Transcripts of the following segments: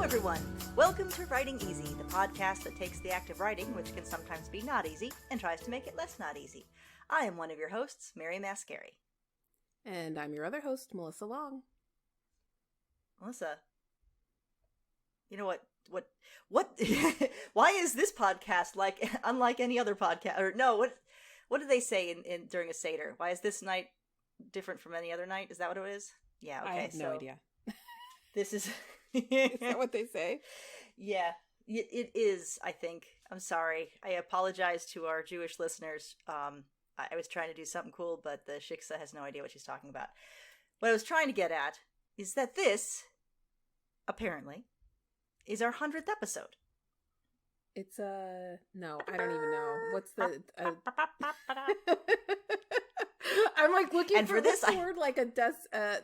everyone. Welcome to Writing Easy, the podcast that takes the act of writing, which can sometimes be not easy, and tries to make it less not easy. I am one of your hosts, Mary Mascari. And I'm your other host, Melissa Long. Melissa, you know what? Why is this podcast unlike any other podcast? Or no, what do they say in during a Seder? Why is this night different from any other night? Is that what it is? Yeah, okay. I have no idea. This is... Is that what they say? Yeah, it is, I think. I'm sorry. I apologize to our Jewish listeners. I was trying to do something cool, but the Shiksa has no idea what she's talking about. What I was trying to get at is that this, apparently, is our 100th episode. It's no, I don't even know. What's the... I'm like looking for this word like a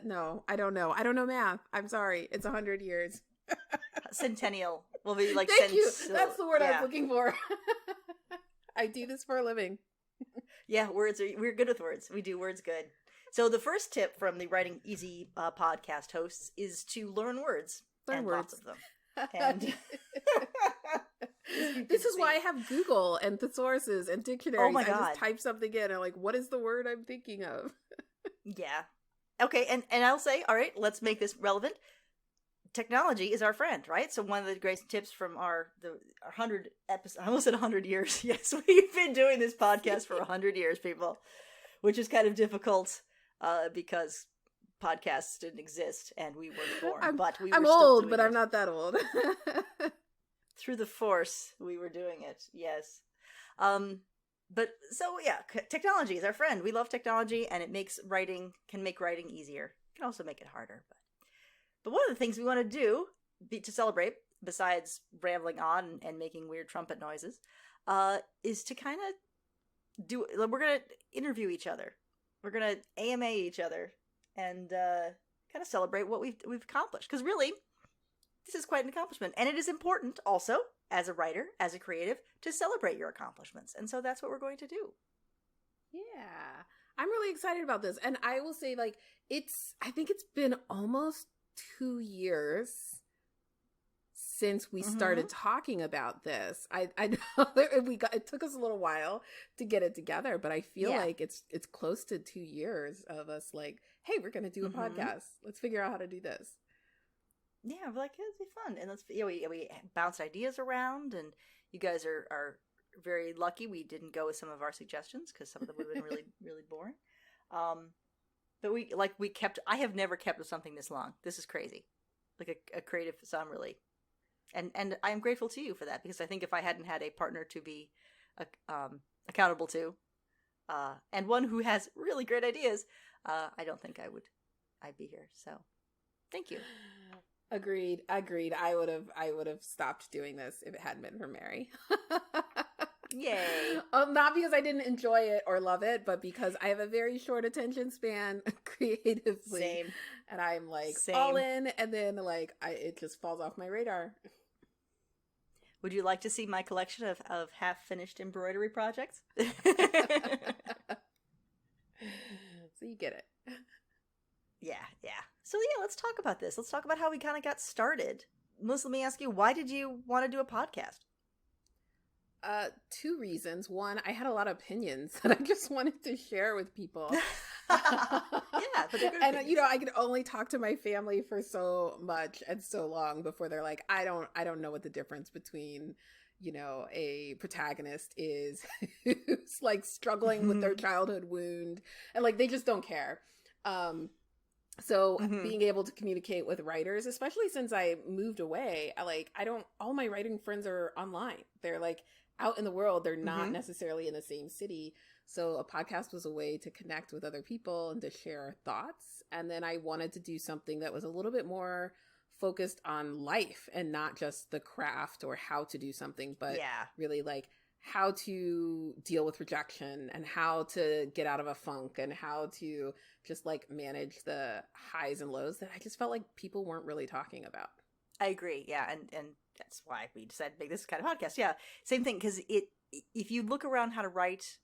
no, I don't know. I don't know math. I'm sorry. It's 100 years. Centennial. Will be like Thank you. That's the word I was looking for. I do this for a living. Yeah, we're good with words. We do words good. So the first tip from the Writing Easy podcast hosts is to learn words. Learn words. Lots of them. And this is why I have Google and thesauruses and dictionaries. Oh my God. I just type something in and I'm like, what is the word I'm thinking of? Yeah. Okay, and I'll say, all right, let's make this relevant. Technology is our friend, right? So one of the great tips from our 100 episodes, I almost said 100 years. Yes, we've been doing this podcast for 100 years, people, which is kind of difficult because podcasts didn't exist and we weren't born. I'm old, but I'm not that old. Through the force, we were doing it. Yes. But so yeah, technology is our friend. We love technology, and it can make writing easier. It can also make it harder. But one of the things we want to do to celebrate, besides rambling on and making weird trumpet noises, is to kind of we're going to interview each other. We're going to AMA each other and kind of celebrate what we've accomplished. Because really, this is quite an accomplishment. And it is important also, as a writer, as a creative, to celebrate your accomplishments. And so that's what we're going to do. Yeah. I'm really excited about this. And I will say, like, I think it's been almost 2 years since we started talking about this. I know it took us a little while to get it together, but I feel like it's close to 2 years of us like, hey, we're going to do a podcast. Let's figure out how to do this. Yeah, we're like, it'd be fun. And we bounced ideas around, and you guys are very lucky we didn't go with some of our suggestions because some of them would have been really, really boring. But I have never kept with something this long. This is crazy. Like a creative, so I'm really, and I'm grateful to you for that, because I think if I hadn't had a partner to be accountable to, and one who has really great ideas, I don't think I'd be here. So thank you. Agreed. I would have stopped doing this if it hadn't been for Mary. Yay. Not because I didn't enjoy it or love it, but because I have a very short attention span creatively. Same. And I'm like all in, and then like it just falls off my radar. Would you like to see my collection of half-finished embroidery projects? So you get it. Yeah. So yeah, let's talk about this. Let's talk about how we kind of got started. Melissa, let me ask you, why did you want to do a podcast? 2 reasons. One, I had a lot of opinions that I just wanted to share with people. Yeah, but they're good and opinions. I could only talk to my family for so much and so long before they're like, I don't know what the difference between, a protagonist is who's like struggling with their childhood wound, and like they just don't care. So being able to communicate with writers, especially since I moved away, all my writing friends are online. They're like out in the world. They're not necessarily in the same city. So a podcast was a way to connect with other people and to share thoughts. And then I wanted to do something that was a little bit more focused on life and not just the craft or how to do something, but really like how to deal with rejection and how to get out of a funk and how to just like manage the highs and lows that I just felt like people weren't really talking about. I agree. Yeah. And that's why we decided to make this kind of podcast. Yeah. Same thing. Cause if you look around how to write,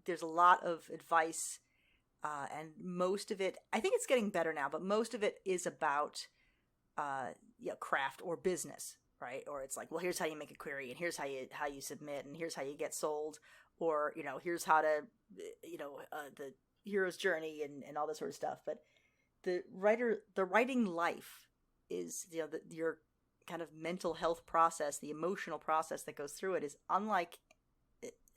there's a lot of advice, and most of it, I think it's getting better now, but most of it is about, craft or business, right? Or it's like, well, here's how you make a query, and here's how you submit, and here's how you get sold, or here's how to the hero's journey and all this sort of stuff. But the writing life is your kind of mental health process, the emotional process that goes through it is unlike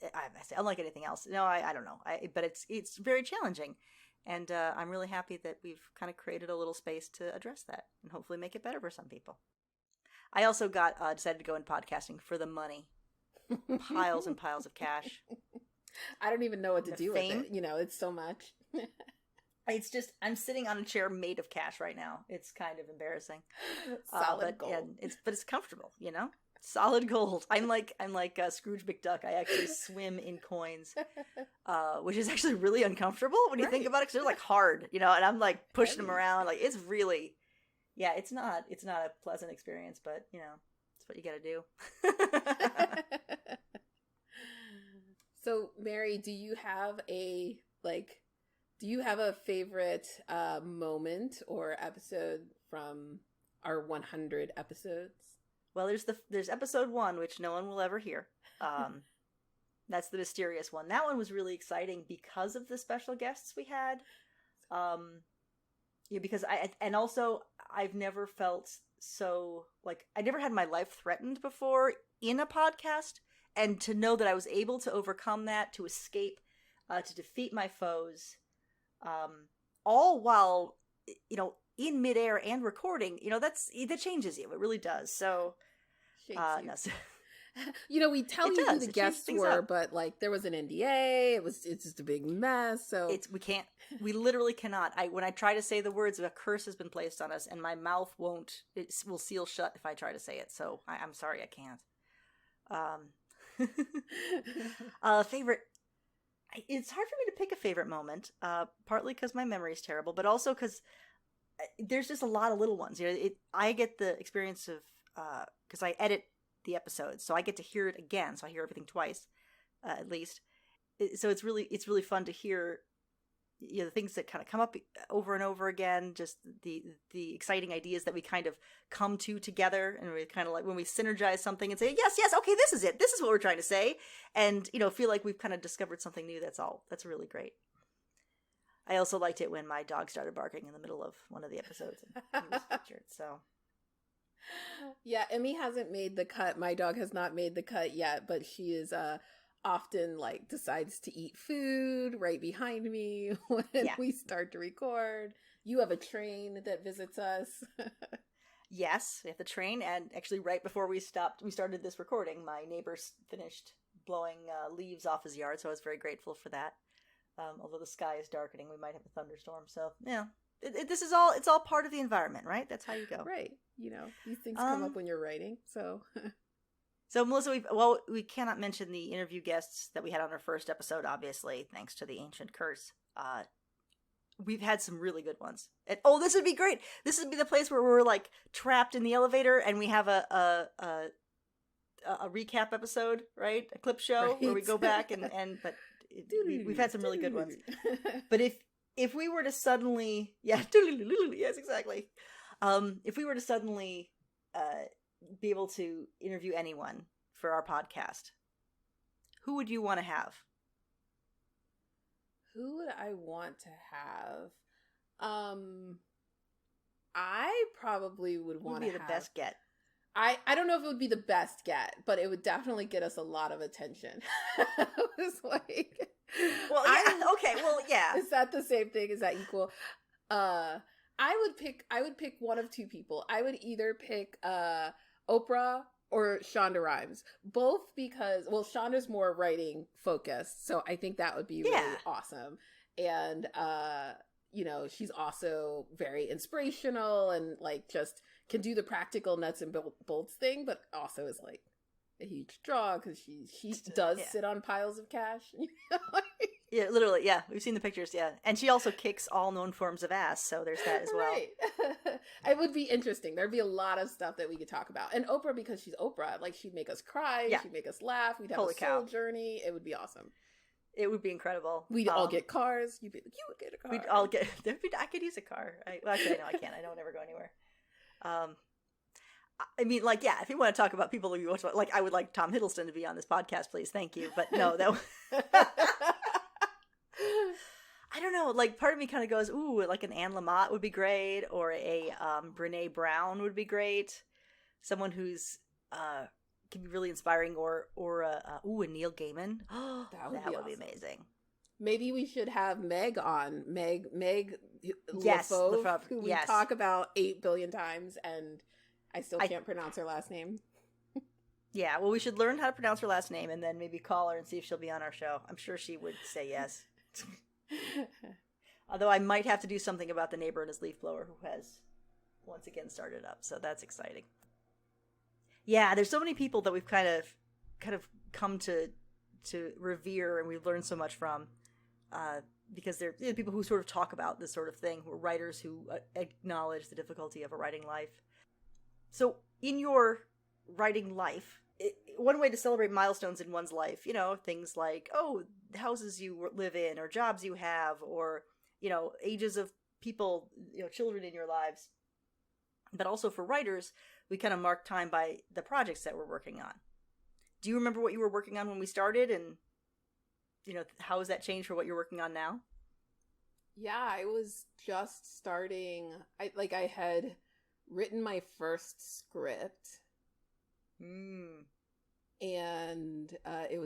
anything else. No, I don't know. But it's very challenging. And I'm really happy that we've kind of created a little space to address that and hopefully make it better for some people. I also decided to go in podcasting for the money. Piles and piles of cash. I don't even know what to do with it. It's so much. It's just, I'm sitting on a chair made of cash right now. It's kind of embarrassing. Solid gold. But it's comfortable, Solid gold. I'm like Scrooge McDuck. I actually swim in coins, which is actually really uncomfortable when you think about it, because they're like hard, and I'm like pushing them around. Like, it's really, it's not a pleasant experience, but it's what you got to do. So, Mary, do you have a favorite moment or episode from our 100 episodes? Well, there's episode 1, which no one will ever hear. That's the mysterious one. That one was really exciting because of the special guests we had. Because I've never felt so, like, I never had my life threatened before in a podcast, and to know that I was able to overcome that, to escape, to defeat my foes, all while, in midair and recording, that changes you. It really does. So, we tell you who the guests were, but like there was an NDA. It's just a big mess. So we literally cannot. When I try to say the words, a curse has been placed on us, and my mouth will seal shut if I try to say it. So I'm sorry, I can't. Favorite. It's hard for me to pick a favorite moment, partly because my memory is terrible, but also because there's just a lot of little ones. I get the experience of, because I edit the episodes, so I get to hear it again, so I hear everything twice, at least. So it's really fun to hear, the things that kind of come up over and over again, just the exciting ideas that we kind of come to together, and we kind of like when we synergize something and say, yes, okay, this is it, this is what we're trying to say, and feel like we've kind of discovered something new. That's really great. I also liked it when my dog started barking in the middle of one of the episodes and he was featured. So yeah, Emmy hasn't made the cut. My dog has not made the cut yet, but she is often like decides to eat food right behind me when we start to record. You have a train that visits us. Yes, we have the train, and actually right before we started this recording, my neighbor finished blowing leaves off his yard, so I was very grateful for that. Although the sky is darkening, we might have a thunderstorm. So it's all part of the environment, right? That's how you go. Right. These things come up when you're writing. So So, Melissa, we cannot mention the interview guests that we had on our first episode, obviously, thanks to the ancient curse. We've had some really good ones. And, this would be great. This would be the place where we're, like, trapped in the elevator and we have a recap episode, right? A clip show where we go back but we've had some really good ones. But if we were to suddenly... Yeah, yes, exactly. If we were to suddenly... be able to interview anyone for our podcast, who would you want to have? Who would I want to have? I probably would want to have... the best get? I don't know if it would be the best get, but it would definitely get us a lot of attention. I was like... Well, yeah, okay, well, yeah. Is that the same thing? Is that equal? I would pick one of two people. I would either pick Oprah or Shonda Rhimes. Both because, well, Shonda's more writing focused, so I think that would be really awesome. And she's also very inspirational and like just can do the practical nuts and bolts thing, but also is like a huge draw because she does sit on piles of cash. Yeah, literally, yeah. We've seen the pictures, yeah. And she also kicks all known forms of ass, so there's that as well. Right. It would be interesting. There'd be a lot of stuff that we could talk about. And Oprah, because she's Oprah, like she'd make us cry, she'd make us laugh, we'd have a soul journey. It would be awesome. It would be incredible. We'd all get cars. You would get a car. We'd all get... I could use a car. Actually, no, I can't. I don't ever go anywhere. I mean, like, yeah, if you want to talk about people who you watch, like, I would like Tom Hiddleston to be on this podcast, please. Thank you. But no, I don't know. Like, part of me kind of goes, ooh, like an Anne Lamott would be great, or a Brene Brown would be great. Someone who's can be really inspiring, or a Neil Gaiman. Oh, That would that be would be awesome. amazing. Maybe we should have Meg on. Meg Yes, LaFauve, Lefebvre, who we yes. talk about 8 billion times, and I still can't pronounce her last name. Yeah, well, we should learn how to pronounce her last name and then maybe call her and see if she'll be on our show. I'm sure she would say yes. Although I might have to do something about the neighbor and his leaf blower who has once again started up, so that's exciting. Yeah, there's so many people that we've kind of come to revere, and we've learned so much from, because they're people who sort of talk about this sort of thing, who are writers who acknowledge the difficulty of a writing life. So in your writing life, one way to celebrate milestones in one's life, things like, houses you live in, or jobs you have, or, ages of people, children in your lives. But also for writers, we kind of mark time by the projects that we're working on. Do you remember what you were working on when we started, and, how has that changed for what you're working on now? Yeah, I was just starting. I had written my first script. And it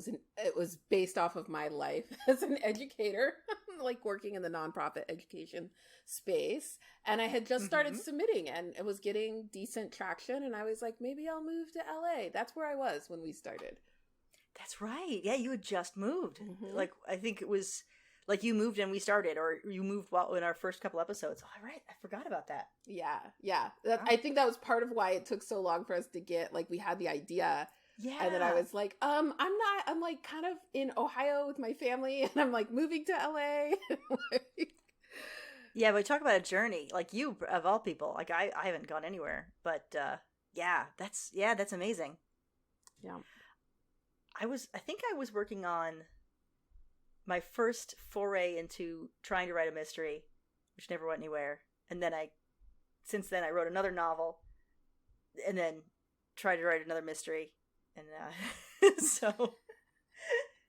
was based off of my life as an educator, like working in the nonprofit education space. And I had just started submitting, and it was getting decent traction. And I was like, maybe I'll move to LA. That's where I was when we started. That's right. Yeah, you had just moved. Like, I think it was like you moved and we started, or you moved in our first couple episodes. Oh, right. I forgot about that. Yeah. I think that was part of why it took so long for us to get, like, we had the idea. Yeah. And then I was like, I'm like kind of in Ohio with my family, and I'm like moving to LA. Yeah, but talk about a journey. Like, you, of all people, like I haven't gone anywhere, but that's amazing. Yeah. I think I was working on my first foray into trying to write a mystery, which never went anywhere. And then since then I wrote another novel, and then tried to write another mystery. And so,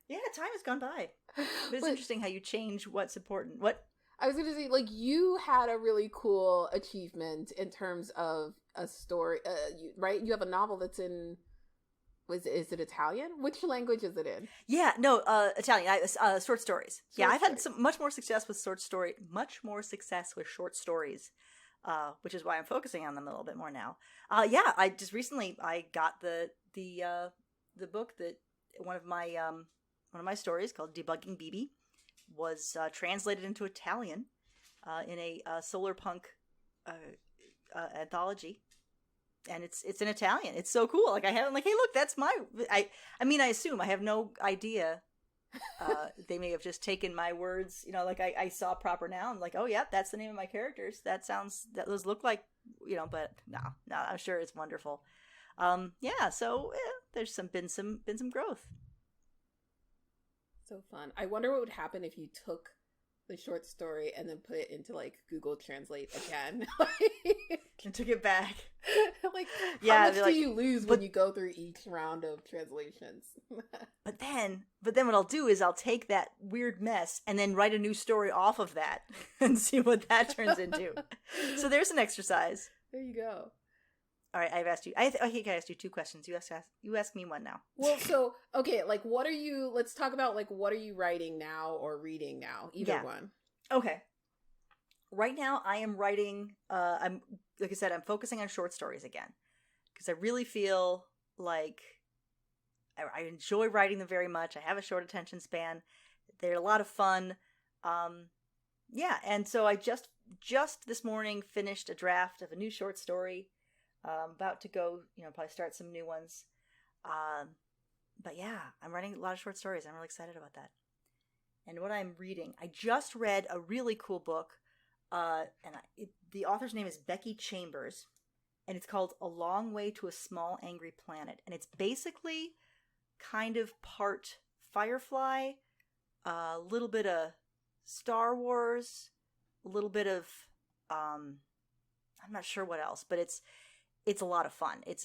yeah, time has gone by. But it's interesting how you change what's important. What I was going to say, like, you had a really cool achievement in terms of a story, right? You have a novel that's in, is it Italian? Which language is it in? Yeah, no, Italian. Short stories. I've had much more success with short stories, which is why I'm focusing on them a little bit more now. I just recently I got the book that one of my stories, called Debugging BB, was translated into Italian in a solar punk anthology. And it's in Italian. It's so cool. Like, I have, like, hey, look, that's I mean, I assume, I have no idea. They may have just taken my words, like I saw proper noun, like, oh yeah, that's the name of my characters. Those look like, but no, I'm sure it's wonderful. So there's been some growth. So fun. I wonder what would happen if you took the short story and then put it into, like, Google Translate again. And took it back. Like, how much do you lose when you go through each round of translations? But then what I'll do is I'll take that weird mess and then write a new story off of that and see what that turns into. So there's an exercise. There you go. All right, I've asked you. I think I asked you 2 questions. You ask me one now. Well, so okay, like, let's talk about, like, what are you writing now or reading now? Either one. Okay. Right now, I am writing. I'm like I said, I'm focusing on short stories again, because I really feel like I enjoy writing them very much. I have a short attention span. They're a lot of fun. And so I just this morning finished a draft of a new short story. About to go, probably start some new ones. But yeah, I'm writing a lot of short stories. I'm really excited about that. And what I'm reading, I just read a really cool book. The author's name is Becky Chambers, and it's called A Long Way to a Small Angry Planet. And it's basically kind of part Firefly, a little bit of Star Wars, a little bit of, I'm not sure what else, but it's a lot of fun. It's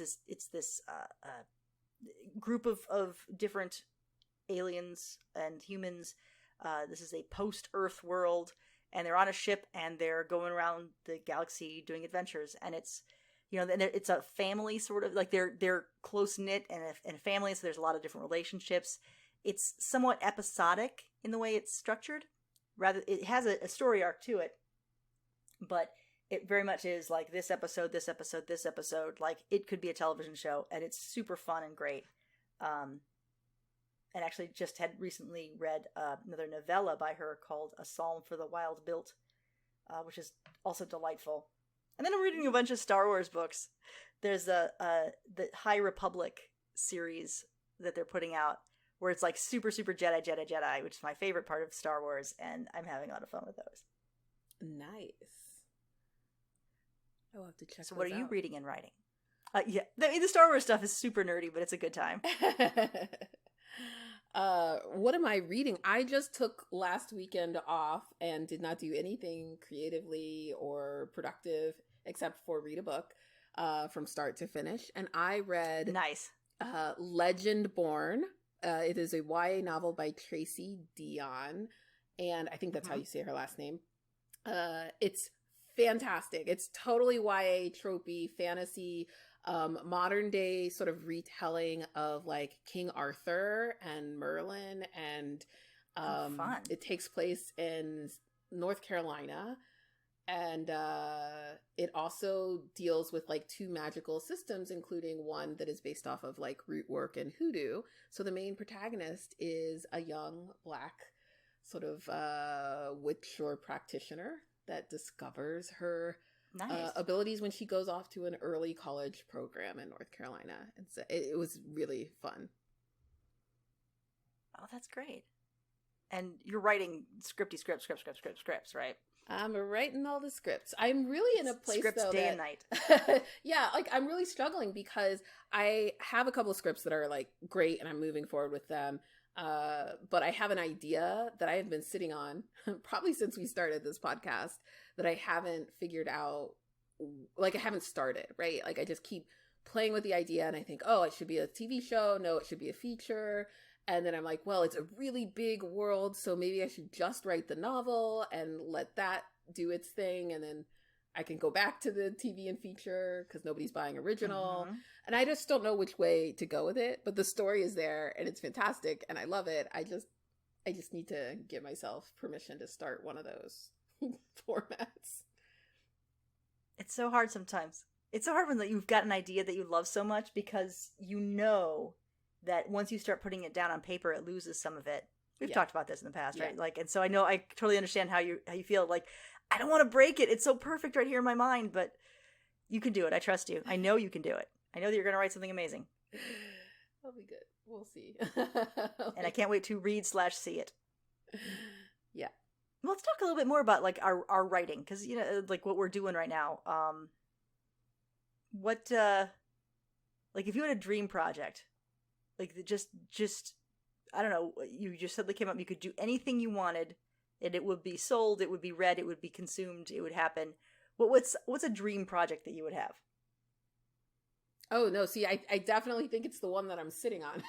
this group of different aliens and humans. This is a post-Earth world, and they're on a ship, and they're going around the galaxy doing adventures. And it's, and it's a family sort of, like they're close knit and a family. So there's a lot of different relationships. It's somewhat episodic in the way it's structured. Rather, it has a story arc to it, but it very much is like this episode, this episode, this episode. Like, it could be a television show, and it's super fun and great. And actually just had recently read another novella by her called A Psalm for the Wild Built, which is also delightful. And then I'm reading a bunch of Star Wars books. There's the High Republic series that they're putting out, where it's like super, super Jedi, which is my favorite part of Star Wars, and I'm having a lot of fun with those. Nice. I'll have to check. So what are you out. reading and writing? Yeah, the Star Wars stuff is super nerdy, but it's a good time. What am I reading? I just took last weekend off and did not do anything creatively or productive except for read a book from start to finish. And I read Legend Born. It is a YA novel by Tracy Dion, and I think that's how you say her last name. It's fantastic. It's totally YA tropey fantasy, modern day sort of retelling of like King Arthur and Merlin, and fun. It takes place in North Carolina, and it also deals with like two magical systems, including one that is based off of like root work and hoodoo. So the main protagonist is a young Black sort of witch or practitioner that discovers her abilities when she goes off to an early college program in North Carolina. And so it was really fun. Oh, that's great. And you're writing scripts, right? I'm writing all the scripts. I'm really in a place scripts though day that, and night. yeah, like I'm really struggling because I have a couple of scripts that are like great and I'm moving forward with them. But I have an idea that I have been sitting on probably since we started this podcast that I haven't figured out, like I haven't started, right? Like I just keep playing with the idea and I think, oh, it should be a TV show. No, it should be a feature. And then I'm like, well, it's a really big world, so maybe I should just write the novel and let that do its thing. And then I can go back to the TV and feature because nobody's buying original. Mm-hmm. And I just don't know which way to go with it. But the story is there and it's fantastic and I love it. I just need to give myself permission to start one of those formats. It's so hard sometimes. It's so hard when you've got an idea that you love so much because you know that once you start putting it down on paper, it loses some of it. We've talked about this in the past, right? Like, and so I know, I totally understand how you feel. Like, I don't want to break it. It's so perfect right here in my mind, but you can do it. I trust you. I know you can do it. I know that you're going to write something amazing. That'll be good. We'll see. And I can't wait to read/see it. Yeah. Well, let's talk a little bit more about like our writing, because like what we're doing right now. What like if you had a dream project, like just I don't know, you just suddenly came up, you could do anything you wanted, and it would be sold, it would be read, it would be consumed, it would happen. What's a dream project that you would have? Oh no, see, I definitely think it's the one that I'm sitting on.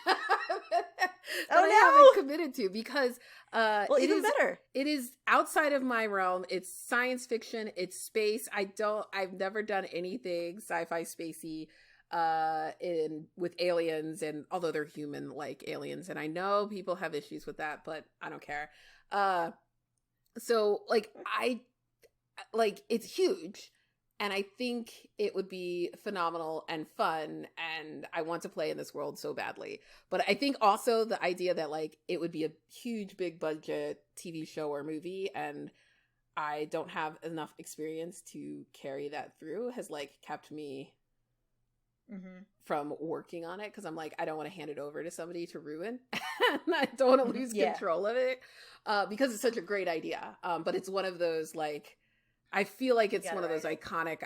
I haven't committed to because well, even better. It is outside of my realm. It's science fiction, it's space. I've never done anything sci-fi spacey with aliens, and although they're human like aliens, and I know people have issues with that, but I don't care. So it's huge. And I think it would be phenomenal and fun, and I want to play in this world so badly. But I think also the idea that like it would be a huge, big budget TV show or movie, and I don't have enough experience to carry that through has like kept me from working on it, because I'm like, I don't want to hand it over to somebody to ruin. And I don't want to lose control of it because it's such a great idea. But it's one of those like, I feel like it's one of those iconic,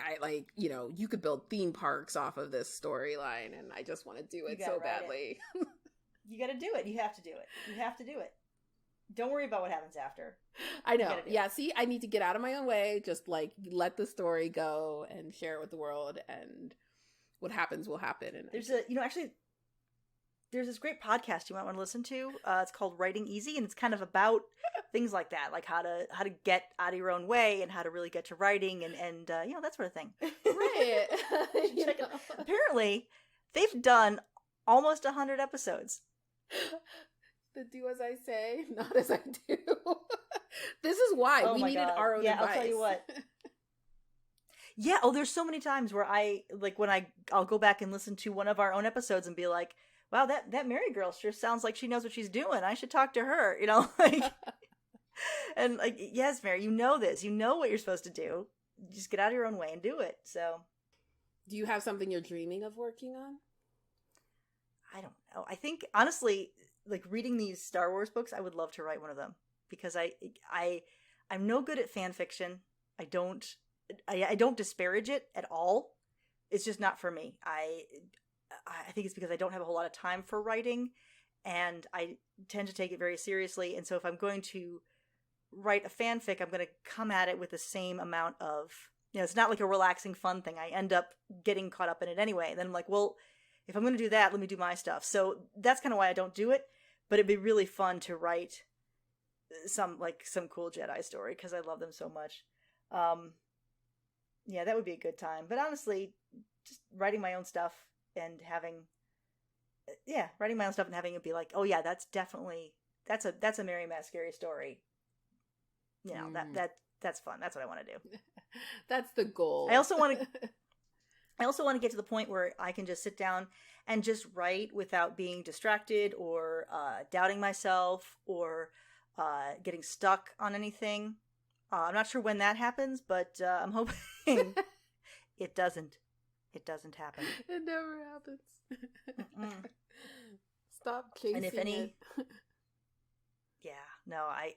you could build theme parks off of this storyline, and I just want to do it so badly. You got to do it. You have to do it. You have to do it. Don't worry about what happens after. I know. Yeah, see, I need to get out of my own way, just like let the story go and share it with the world. And what happens will happen. And there's actually there's this great podcast you might want to listen to. It's called Writing Easy, and it's kind of about things like that, like how to get out of your own way and how to really get to writing and that sort of thing. Right. Apparently, they've done almost 100 episodes. The do as I say, not as I do. This is why we needed our own advice. I'll tell you what. Yeah. Oh, there's so many times where I'll go back and listen to one of our own episodes and be like, wow, that Mary girl sure sounds like she knows what she's doing. I should talk to her, and like, yes, Mary, you know this. You know what you're supposed to do. Just get out of your own way and do it. So, do you have something you're dreaming of working on? I don't know. I think, honestly, like reading these Star Wars books, I would love to write one of them because I'm no good at fan fiction. I don't disparage it at all. It's just not for me. I think it's because I don't have a whole lot of time for writing, and I tend to take it very seriously. And so if I'm going to write a fanfic, I'm going to come at it with the same amount of, it's not like a relaxing, fun thing. I end up getting caught up in it anyway. And then I'm like, well, if I'm going to do that, let me do my stuff. So that's kind of why I don't do it. But it'd be really fun to write some cool Jedi story because I love them so much. Yeah, that would be a good time. But honestly, just writing my own stuff and having it be like, oh yeah, that's a Mary Mascari story. That's fun. That's what I want to do. That's the goal. I also want to get to the point where I can just sit down and just write without being distracted or doubting myself or getting stuck on anything. I'm not sure when that happens, but I'm hoping it doesn't. It doesn't happen. It never happens. Stop chasing and if any, it. Yeah, no, I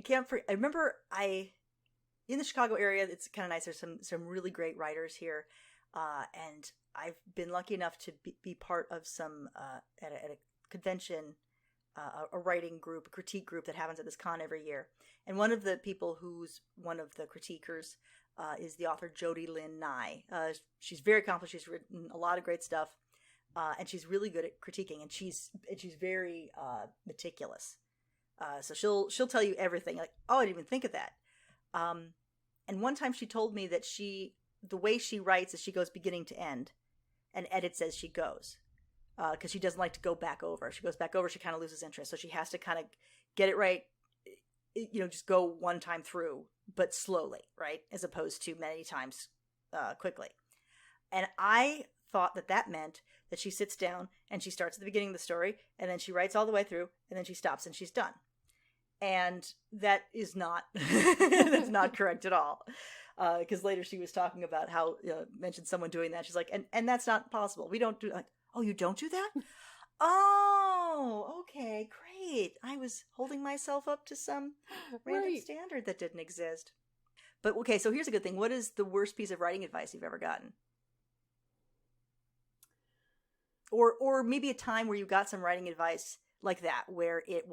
can't. I remember in the Chicago area. It's kind of nice. There's some really great writers here, and I've been lucky enough to be part of some at a convention, a writing group, a critique group that happens at this con every year. And one of the people who's one of the critiquers is the author Jodi Lynn Nye. She's very accomplished. She's written a lot of great stuff, and she's really good at critiquing. And she's very meticulous. So she'll tell you everything. Like, oh, I didn't even think of that. And one time she told me that the way she writes is she goes beginning to end, and edits as she goes. Because she doesn't like to go back over. If she goes back over, she kind of loses interest. So she has to kind of get it right, just go one time through, but slowly, right? As opposed to many times quickly. And I thought that meant that she sits down and she starts at the beginning of the story, and then she writes all the way through, and then she stops and she's done. And that is not, that's not correct at all. Because later she was talking about how, mentioned someone doing that. She's like, and that's not possible. We don't do, like, oh, you don't do that? Oh, okay, great. I was holding myself up to some random standard that didn't exist. But okay, so here's a good thing. What is the worst piece of writing advice you've ever gotten? Or maybe a time where you got some writing advice like that, where it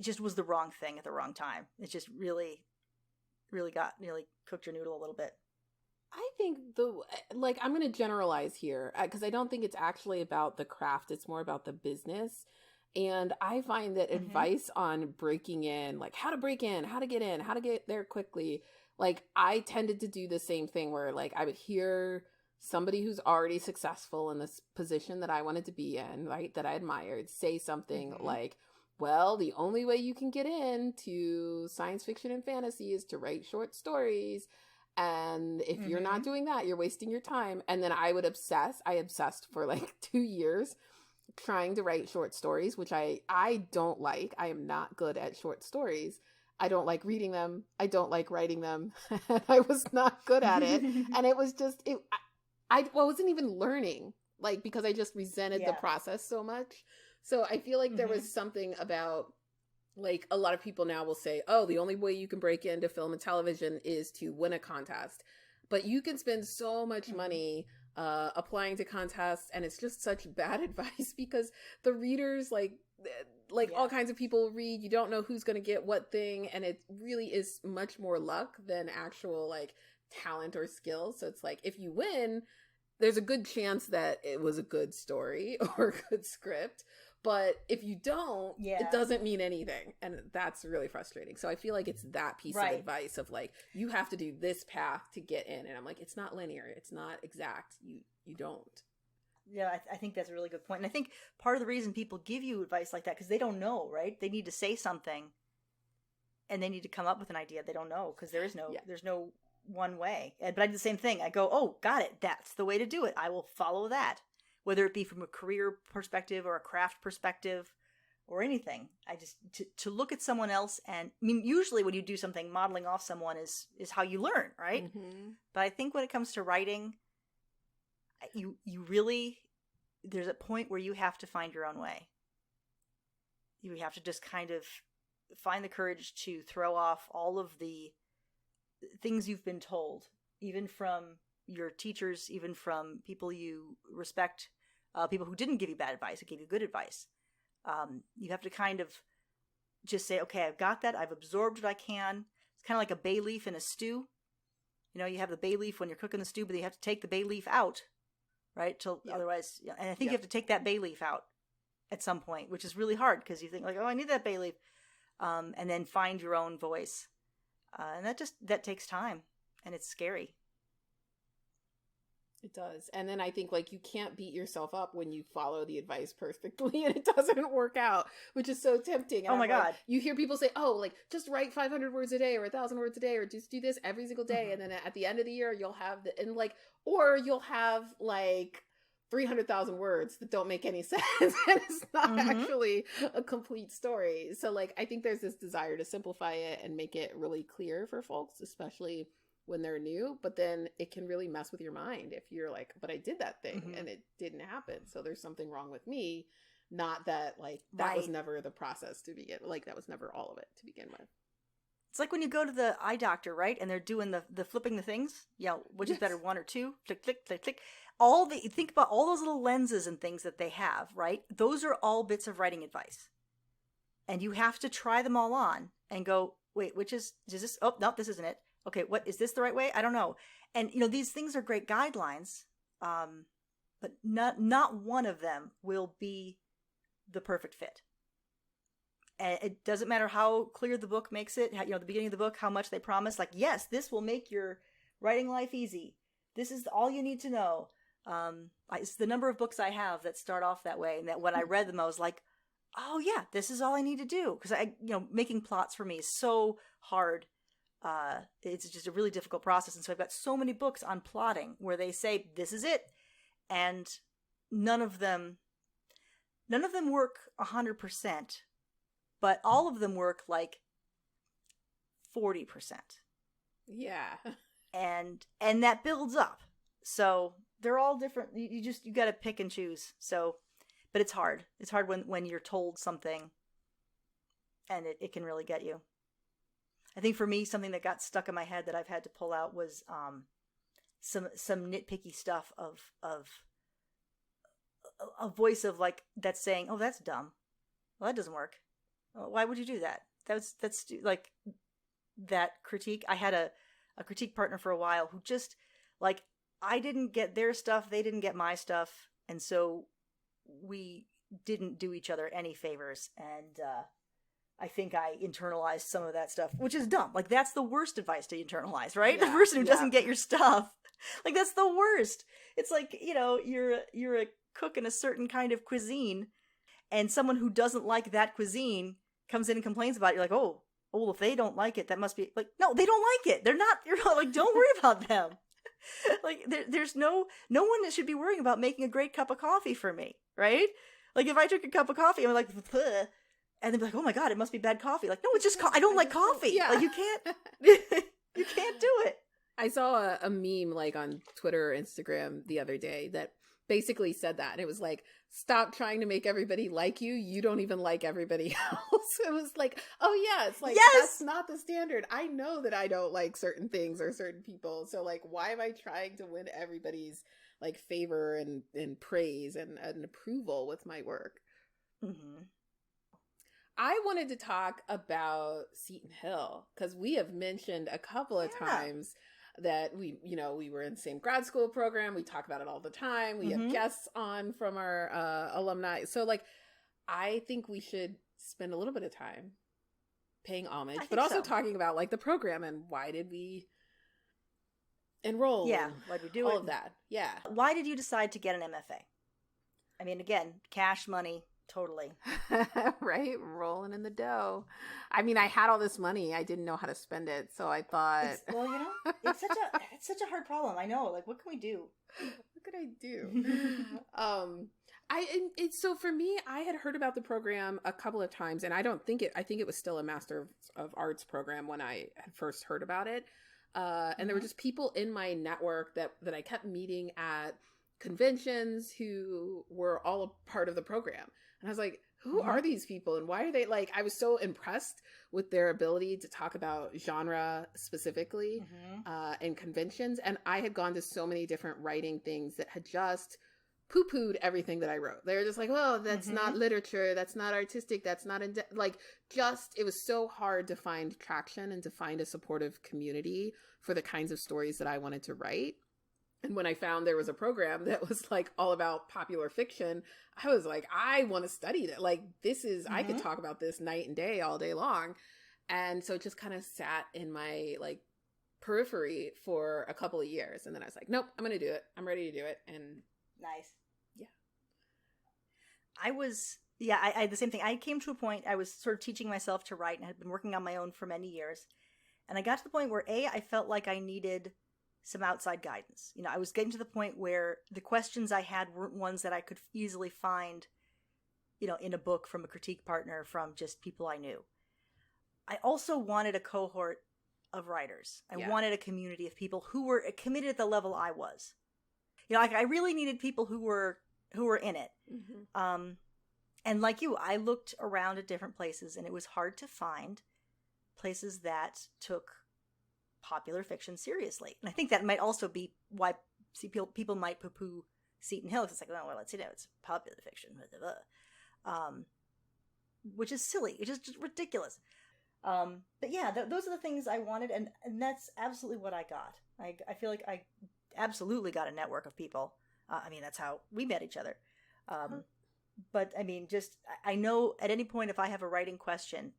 just was the wrong thing at the wrong time. It just really cooked your noodle a little bit. I think I'm going to generalize here because I don't think it's actually about the craft. It's more about the business. And I find that advice on breaking in, like how to break in, how to get there quickly. Like I tended to do the same thing where like I would hear somebody who's already successful in this position that I wanted to be in, right? That I admired, say something like, well, the only way you can get into science fiction and fantasy is to write short stories. And if you're not doing that, you're wasting your time. And then I would obsess. I obsessed for like 2 years trying to write short stories, which I don't like. I am not good at short stories. I don't like reading them. I don't like writing them. I was not good at it. And it was just, I wasn't even learning, like, because I just resented the process so much. So I feel like there was something about, like, a lot of people now will say, oh, the only way you can break into film and television is to win a contest. But you can spend so much money applying to contests, and it's just such bad advice because the readers, all kinds of people read. You don't know who's going to get what thing, and it really is much more luck than actual, like, talent or skill. So it's like, if you win, there's a good chance that it was a good story or a good script. But if you don't, it doesn't mean anything. And that's really frustrating. So I feel like it's that piece of advice of like, you have to do this path to get in. And I'm like, it's not linear. It's not exact. You don't. Yeah, I think that's a really good point. And I think part of the reason people give you advice like that, because they don't know, right? They need to say something and they need to come up with an idea. They don't know because there's no one way. But I do the same thing. I go, oh, got it. That's the way to do it. I will follow that. Whether it be from a career perspective or a craft perspective or anything. I just, to look at someone else, and I mean, usually when you do something, modeling off someone is how you learn, right? Mm-hmm. But I think when it comes to writing, you really, there's a point where you have to find your own way. You have to just kind of find the courage to throw off all of the things you've been told, even from your teachers, even from people you respect, people who didn't give you bad advice, who gave you good advice. You have to kind of just say, okay, I've got that. I've absorbed what I can. It's kind of like a bay leaf in a stew. You know, you have the bay leaf when you're cooking the stew, but you have to take the bay leaf out, right? Otherwise, and I think you have to take that bay leaf out at some point, which is really hard because you think like, oh, I need that bay leaf. And then find your own voice. And that takes time, and it's scary. It does. And then I think like you can't beat yourself up when you follow the advice perfectly and it doesn't work out, which is so tempting. And oh my God. Like, you hear people say, oh, like just write 500 words a day or 1,000 words a day or just do this every single day. Mm-hmm. And then at the end of the year, you'll have or you'll have like 300,000 words that don't make any sense. And it's not actually a complete story. So like, I think there's this desire to simplify it and make it really clear for folks, especially when they're new, but then it can really mess with your mind if you're like, but I did that thing and it didn't happen. So there's something wrong with me. Not that like that was never the process to begin. Like that was never all of it to begin with. It's like when you go to the eye doctor, right? And they're doing the flipping the things. Yeah. Which is better, one or two? Click, click, click, click. Think about all those little lenses and things that they have, right? Those are all bits of writing advice. And you have to try them all on and go, wait, is this? Oh, no, this isn't it. Okay, what is this the right way? I don't know. And these things are great guidelines, but not one of them will be the perfect fit. And it doesn't matter how clear the book makes it. The beginning of the book, how much they promise. Like, yes, this will make your writing life easy. This is all you need to know. It's the number of books I have that start off that way, and that when I read them, I was like, oh yeah, this is all I need to do. Because making plots for me is so hard. It's just a really difficult process. And so I've got so many books on plotting where they say, this is it. And none of them work 100%, but all of them work like 40%. Yeah. And that builds up. So they're all different. You got to pick and choose. So, but it's hard. It's hard when you're told something and it can really get you. I think for me, something that got stuck in my head that I've had to pull out was some nitpicky stuff of a voice of like that's saying, "Oh, that's dumb. Well, that doesn't work. Why would you do that? That's like that critique." I had a critique partner for a while who just like, I didn't get their stuff, they didn't get my stuff, and so we didn't do each other any favors. And I think I internalized some of that stuff, which is dumb. Like, that's the worst advice to internalize, right? Yeah, the person who doesn't get your stuff. Like, that's the worst. It's like, you're a cook in a certain kind of cuisine, and someone who doesn't like that cuisine comes in and complains about it. You're like, oh, well, if they don't like it, that must be like, no, they don't like it. You're not like, don't worry about them. Like, there's no one that should be worrying about making a great cup of coffee for me, right? Like, if I took a cup of coffee, I'm like, ugh, and they'd be like, oh my God, it must be bad coffee. Like, no, it's just I don't like coffee. Yeah. Like, you can't you can't do it. I saw a meme like on Twitter or Instagram the other day that basically said that. And it was like, stop trying to make everybody like you. You don't even like everybody else. It was like, oh yeah, it's like, yes! That's not the standard. I know that I don't like certain things or certain people. So like, why am I trying to win everybody's like favor and praise and approval with my work? Mm-hmm. I wanted to talk about Seton Hill because we have mentioned a couple of times that we were in the same grad school program. We talk about it all the time. We have guests on from our alumni. So like, I think we should spend a little bit of time paying homage, but also talking about like the program and why did we enroll? Yeah, why did we do all it? of that. Yeah. Why did you decide to get an MFA? I mean, again, cash money, totally. Right? Rolling in the dough. I mean, I had all this money. I didn't know how to spend it. So I thought... It's such a hard problem. I know. Like, what can we do? What could I do? So for me, I had heard about the program a couple of times, and I think it was still a Master of Arts program when I had first heard about it. And there were just people in my network that I kept meeting at conventions who were all a part of the program. And I was like, who are these people and why are they like, I was so impressed with their ability to talk about genre specifically in conventions. And I had gone to so many different writing things that had just poo-pooed everything that I wrote. They were just like, oh, that's not literature. That's not artistic. That's not, it was so hard to find traction and to find a supportive community for the kinds of stories that I wanted to write. And when I found there was a program that was like all about popular fiction, I was like, I want to study that. Like, this is, I could talk about this night and day, all day long. And so it just kind of sat in my like periphery for a couple of years. And then I was like, nope, I'm going to do it. I'm ready to do it. And nice. Yeah. I had the same thing. I came to a point, I was sort of teaching myself to write and had been working on my own for many years. And I got to the point where I felt like I needed some outside guidance. I was getting to the point where the questions I had weren't ones that I could easily find, in a book from a critique partner, from just people I knew. I also wanted a cohort of writers. I wanted a community of people who were committed at the level I was. I really needed people who were in it. And like you, I looked around at different places and it was hard to find places that took popular fiction seriously. And I think that might also be why people might poo-poo Seton Hill. It's like, oh, well, it's popular fiction. Which is silly. It's just ridiculous. But yeah, those are the things I wanted, and that's absolutely what I got. I feel like I absolutely got a network of people. That's how we met each other. But I know at any point if I have a writing question,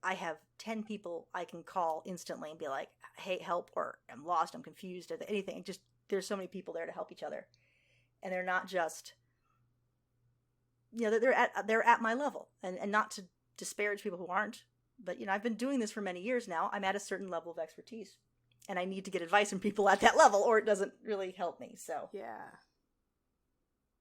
I have 10 people I can call instantly and be like, hey, help, or I'm lost, I'm confused, or anything. There's so many people there to help each other. And they're not just, they're at my level, and not to disparage people who aren't. But, I've been doing this for many years now. I'm at a certain level of expertise, and I need to get advice from people at that level, or it doesn't really help me. So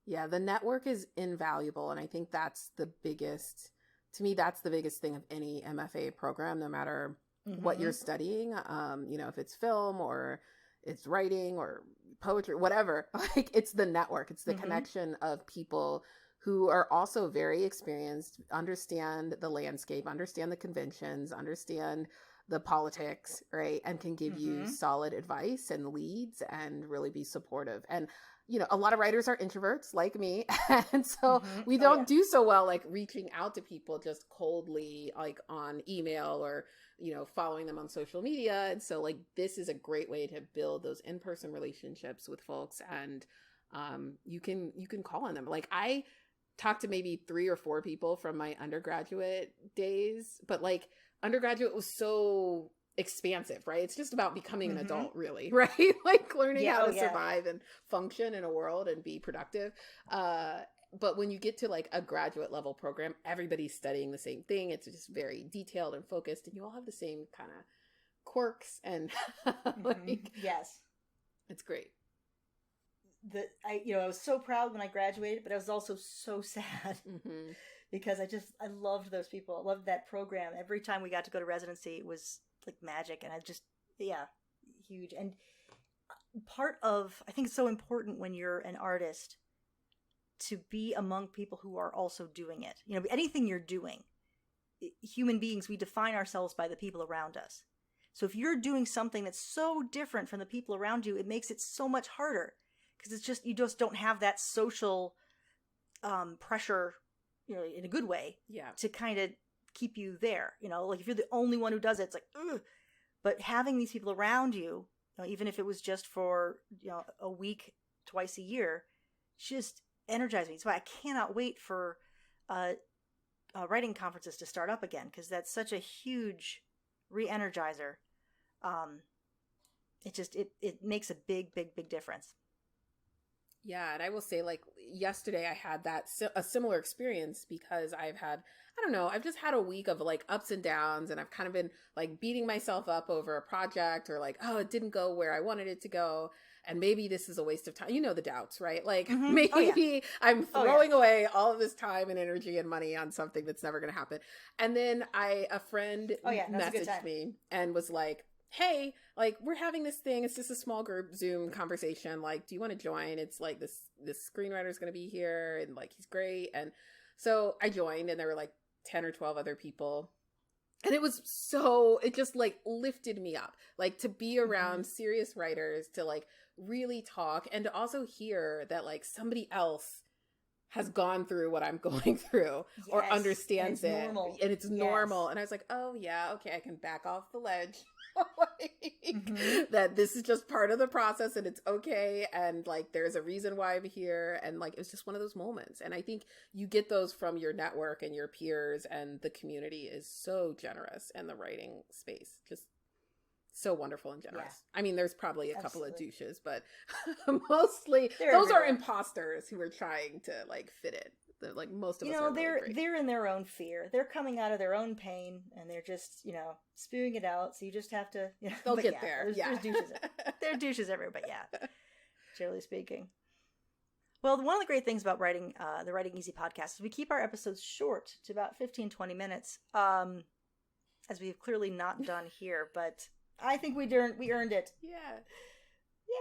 yeah, the network is invaluable, and I think that's the biggest thing of any MFA program, no matter what you're studying. If it's film or it's writing or poetry, whatever, like, it's the network. It's the connection of people who are also very experienced, understand the landscape, understand the conventions, understand the politics, right? And can give you solid advice and leads and really be supportive. And a lot of writers are introverts like me. And so we don't do so well, like reaching out to people just coldly, like on email or, following them on social media. And so like, this is a great way to build those in-person relationships with folks. And you can call on them. Like, I talked to maybe 3 or 4 people from my undergraduate days, but like undergraduate was so expansive, right? It's just about becoming an adult, really, right? Like learning how to survive and function in a world and be productive. But when you get to like a graduate level program, everybody's studying the same thing. It's just very detailed and focused, and you all have the same kind of quirks and yes, it's great. I was so proud when I graduated, but I was also so sad because I loved those people. I loved that program. Every time we got to go to residency, it was like magic, and huge. And I think it's so important when you're an artist to be among people who are also doing it. Anything you're doing, human beings, we define ourselves by the people around us. So if you're doing something that's so different from the people around you, it makes it so much harder, because you just don't have that social pressure, in a good way, to kind of keep you there. Like if you're the only one who does it, it's like, ugh. But having these people around you even if it was just for, a week, twice a year, just energized me. So I cannot wait for writing conferences to start up again, because that's such a huge re-energizer. It makes a big, big, big difference. Yeah, and I will say, like, yesterday I had a similar experience, because I've just had a week of like ups and downs, and I've kind of been like beating myself up over a project, or like, oh, it didn't go where I wanted it to go, and maybe this is a waste of time. The doubts, right? Like, maybe I'm throwing away all of this time and energy and money on something that's never going to happen. And then a friend messaged me and was like, hey, like, we're having this thing. It's just a small group Zoom conversation. Like, do you want to join? It's like this screenwriter is going to be here, and like, he's great. And so I joined, and there were like 10 or 12 other people. And it just like lifted me up, like, to be around serious writers, to like really talk, and to also hear that like somebody else has gone through what I'm going through, or understands it. Normal. And it's normal. And I was like, oh yeah, okay, I can back off the ledge. That this is just part of the process, and it's okay, and like, there's a reason why I'm here, and like, it's just one of those moments. And I think you get those from your network and your peers, and the community is so generous, and the writing space just so wonderful and generous. I mean, there's probably a couple of douches, but mostly those are imposters who are trying to like fit in. Like, most of us are they're in their own fear. They're coming out of their own pain, and they're just, spewing it out. So you just have to, they'll get there. There's douches. There are douches everywhere, but generally speaking. Well, one of the great things about writing, the Writing Easy podcast, is we keep our episodes short to about 15, 20 minutes, as we've clearly not done here, but I think we earned it.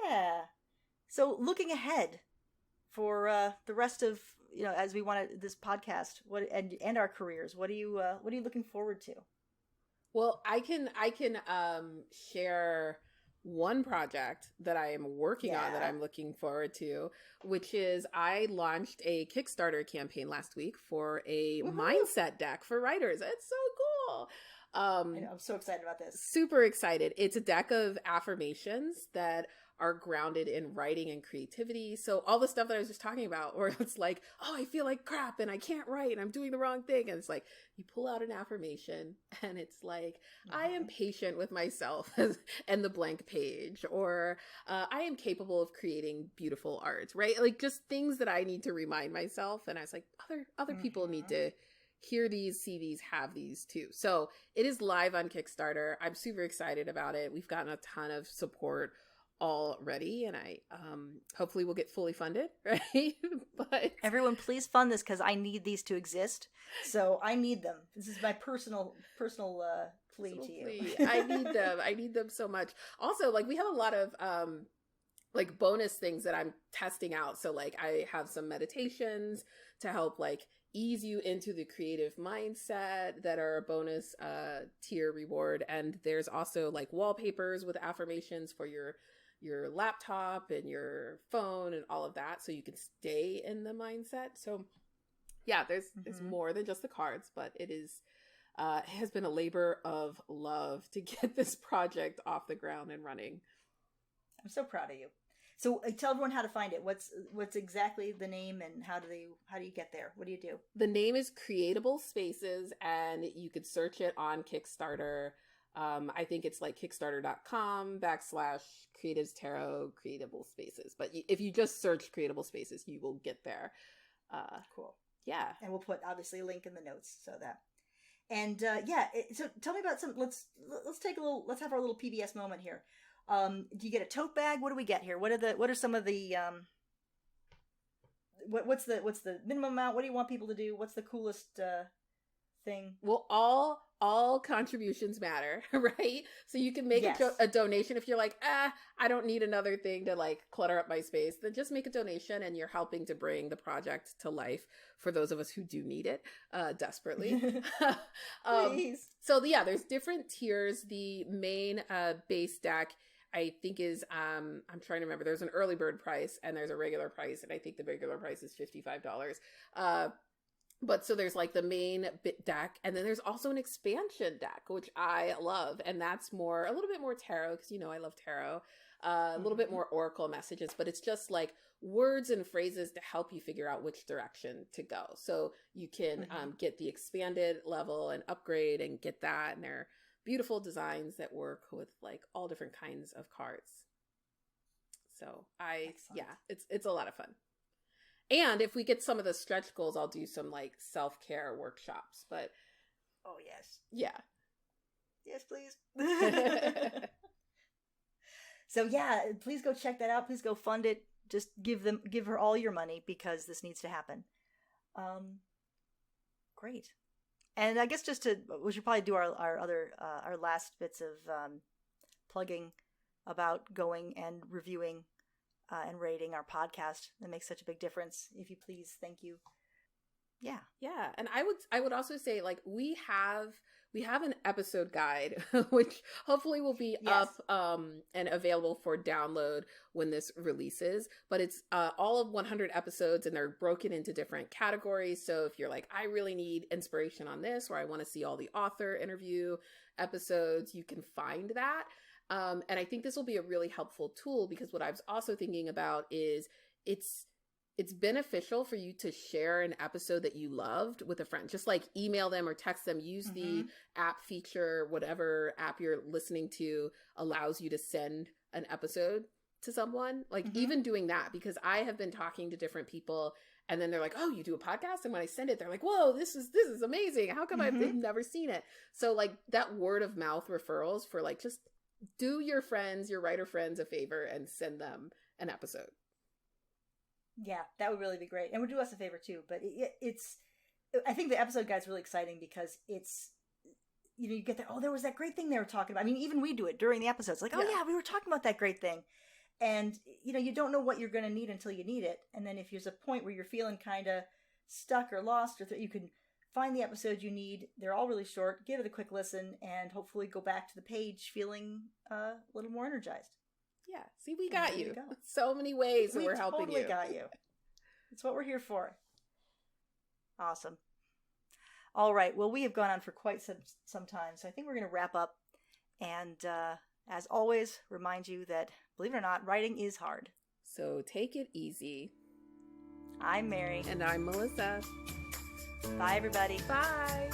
Yeah. So looking ahead for the rest of, as we want this podcast, and our careers, what are you looking forward to? Well, I can share one project that I am working on that I'm looking forward to, which is I launched a Kickstarter campaign last week for a mindset deck for writers. It's so cool. I know, I'm so excited about this. Super excited. It's a deck of affirmations that are grounded in writing and creativity. So all the stuff that I was just talking about, where it's like, oh, I feel like crap and I can't write and I'm doing the wrong thing. And it's like, you pull out an affirmation and it's like, I am patient with myself and the blank page, or I am capable of creating beautiful art, right? Like, just things that I need to remind myself. And I was like, other people need to hear these, see these, have these too. So it is live on Kickstarter. I'm super excited about it. We've gotten a ton of support already, and I hopefully will get fully funded, right? But everyone, please fund this, because I need these to exist. So I need them. This is my personal plea to you. I need them so much. Also, like, we have a lot of like bonus things that I'm testing out. So like, I have some meditations to help like ease you into the creative mindset that are a bonus tier reward, and there's also like wallpapers with affirmations for your laptop and your phone and all of that, so you can stay in the mindset. So yeah, there's more than just the cards, but it has been a labor of love to get this project off the ground and running. I'm so proud of you. So tell everyone how to find it. What's exactly the name, and how do you get there? What do you do? The name is Creatable Spaces, and you could search it on Kickstarter. I think it's like kickstarter.com/Creatives Tarot Creatable Spaces. But if you just search Creatable Spaces, you will get there. Cool. Yeah. And we'll put obviously a link in the notes, so that. And so tell me about some. Let's have our little PBS moment here. Do you get a tote bag? What do we get here? What are some of the what's the minimum amount? What do you want people to do? What's the coolest thing? Well, all contributions matter, right? So you can make a donation if you're like, I don't need another thing to like clutter up my space. Then just make a donation, and you're helping to bring the project to life for those of us who do need it desperately. Please. So yeah, there's different tiers. The main base deck, I think, is I'm trying to remember. There's an early bird price and there's a regular price, and I think the regular price is $55. But so there's like the main bit deck, and then there's also an expansion deck, which I love, and that's a little bit more tarot, because I love tarot. a little bit more oracle messages, but it's just like words and phrases to help you figure out which direction to go. So you can get the expanded level and upgrade and get that. And they're beautiful designs that work with like all different kinds of cards. So Excellent. it's a lot of fun. And if we get some of the stretch goals, I'll do some like self-care workshops, but oh yes. Yeah. Yes, please. So yeah, please go check that out. Please go fund it. Just give her all your money because this needs to happen. Great. And I guess we should probably do our other our last bits of plugging about going and reviewing and rating our podcast. That makes such a big difference. If you please, thank you. Yeah. Yeah. And I would also say like we have an episode guide, which hopefully will be up and available for download when this releases. But it's all of 100 episodes and they're broken into different categories. So if you're like, I really need inspiration on this, or I want to see all the author interview episodes, you can find that. And I think this will be a really helpful tool because what I was also thinking about is it's beneficial for you to share an episode that you loved with a friend. Just like email them or text them, use the app feature, whatever app you're listening to allows you to send an episode to someone. Like even doing that, because I have been talking to different people and then they're like, oh, you do a podcast? And when I send it, they're like, whoa, this is amazing. How come I've never seen it? So like that word of mouth referrals for like, just do your writer friends a favor and send them an episode. Yeah, that would really be great. And would do us a favor too. But I think the episode guide's really exciting because it's, you get there, oh, there was that great thing they were talking about. I mean, even we do it during the episodes. Like, oh yeah, we were talking about that great thing. And, you don't know what you're going to need until you need it. And then if there's a point where you're feeling kind of stuck or lost, you can find the episode you need. They're all really short. Give it a quick listen and hopefully go back to the page feeling a little more energized. Yeah. See, we got you. So many ways that we're helping you. We totally got you. It's what we're here for. Awesome. All right. Well, we have gone on for quite some time, so I think we're going to wrap up. And as always, remind you that, believe it or not, writing is hard. So take it easy. I'm Mary. And I'm Melissa. Bye, everybody. Bye.